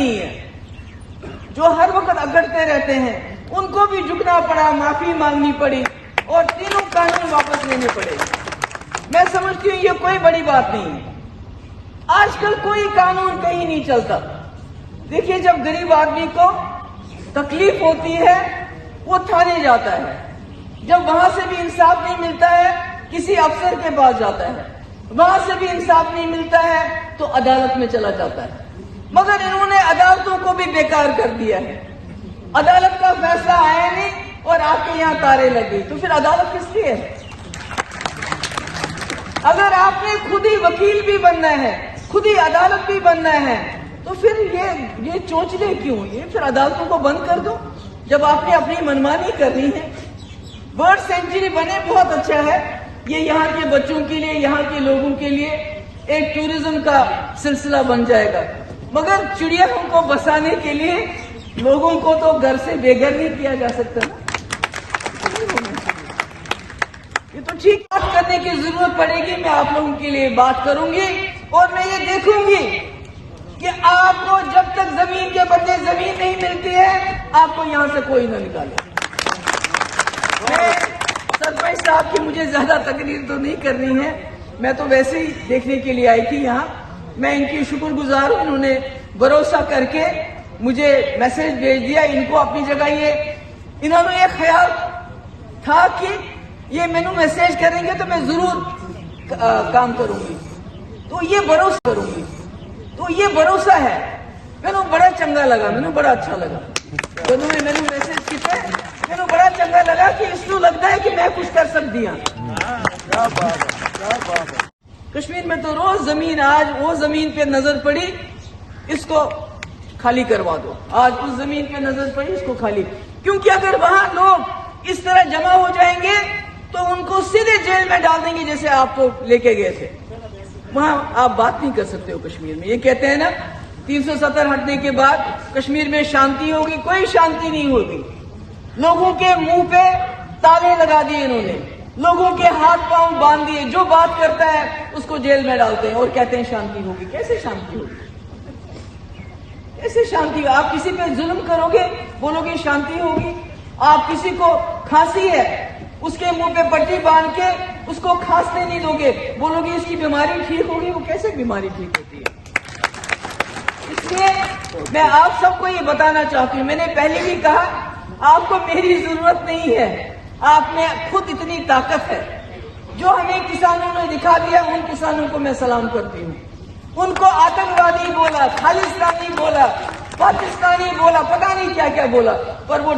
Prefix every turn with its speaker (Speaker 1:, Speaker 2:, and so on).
Speaker 1: نہیں ہے، جو ہر وقت اگڑتے رہتے ہیں، ان کو بھی جھکنا پڑا، معافی مانگنی پڑی اور تینوں قانون واپس لینے پڑے۔ میں سمجھتی ہوں یہ کوئی بڑی بات نہیں ہے۔ آج کل کوئی قانون کہیں نہیں چلتا۔ دیکھیے، جب غریب آدمی کو تکلیف ہوتی ہے وہ تھانے جاتا ہے، جب وہاں سے بھی انصاف نہیں ملتا ہے کسی افسر کے پاس جاتا ہے، وہاں سے بھی انصاف نہیں ملتا ہے تو عدالت میں چلا جاتا ہے۔ مگر انہوں نے عدالتوں کو بھی بیکار کر دیا ہے۔ عدالت کا فیصلہ آیا نہیں اور آپ کے یہاں تارے لگ گئی، تو پھر عدالت کس لیے ہے؟ اگر آپ نے خود ہی وکیل بھی بننا ہے، خود ہی عدالت بھی بننا ہے، تو پھر یہ چونچلے کیوں؟ یہ پھر عدالتوں کو بند کر دو جب آپ نے اپنی منمانی کرنی ہے۔ برڈ سینچری بنے، بہت اچھا ہے، یہ یہاں کے بچوں کے لیے، یہاں کے لوگوں کے لیے ایک ٹورزم کا سلسلہ بن جائے گا، مگر چڑیا کو بسانے کے لیے لوگوں کو تو گھر سے بے گھر نہیں کیا جا سکتا نا۔ یہ تو ٹھیک بات کرنے کی ضرورت پڑے گی، میں آپ لوگوں کے لیے بات کروں گی اور میں یہ دیکھوں گی کہ آپ کو جب تک زمین کے بدلے زمین نہیں ملتی ہے آپ کو یہاں سے کوئی نہ نکالے۔ میں سرپنچ صاحب کی مجھے زیادہ تقریر تو نہیں کرنی ہے، میں تو ویسے ہی دیکھنے کے لیے آئی تھی یہاں۔ میں ان کی شکر گزار ہوں، انہوں نے بھروسہ کر کے مجھے میسج بھیج دیا۔ ان کو اپنی جگہ انہوں نے یہ خیال تھا کہ یہ مینو میسج کریں گے تو میں ضرور کام کروں گی، تو یہ بھروسہ کروں گی، تو یہ بھروسہ ہے۔ مینو بڑا چنگا لگا، مینو بڑا اچھا لگا جب انہوں نے مینو میسج کیتے، مینو بڑا چنگا لگا کہ اس کو لگتا ہے کہ میں کچھ کر سکتی ہوں۔ کشمیر میں تو روز زمین، آج وہ زمین پہ نظر پڑی اس کو خالی کروا دو، آج اس زمین پہ نظر پڑی اس کو خالی، کیونکہ اگر وہاں لوگ اس طرح جمع ہو جائیں گے تو ان کو سیدھے جیل میں ڈال دیں گے جیسے آپ کو لے کے گئے تھے۔ وہاں آپ بات نہیں کر سکتے ہو کشمیر میں۔ یہ کہتے ہیں نا 370 ہٹنے کے بعد کشمیر میں شانتی ہوگی، کوئی شانتی نہیں ہوگی۔ لوگوں کے منہ پہ تالے لگا دیے انہوں نے، لوگوں کے ہاتھ پاؤں باندھ دیے، جو بات کرتا ہے اس کو جیل میں ڈالتے ہیں اور کہتے ہیں شانتی ہوگی۔ کیسے شانتی ہوگی؟ کیسے شانتی ہوگی؟ آپ کسی پہ ظلم کرو گے، بولو گے شانتی ہوگی؟ آپ کسی کو کھانسی ہے اس کے منہ پہ پٹی باندھ کے اس کو کھانسنے نہیں دو گے، بولو گے اس کی بیماری ٹھیک ہوگی؟ وہ کیسے بیماری ٹھیک ہوتی ہے؟ اس لیے میں آپ سب کو یہ بتانا چاہتی ہوں، میں نے پہلے بھی کہا آپ کو میری ضرورت نہیں ہے، آپ میں خود اتنی طاقت ہے۔ جو ہمیں کسانوں نے دکھا دیا ان کسانوں کو میں سلام کرتی ہوں۔ ان کو آتنکوادی بولا، خالصتانی بولا، پاکستانی بولا، پتہ نہیں کیا کیا بولا، پر وہ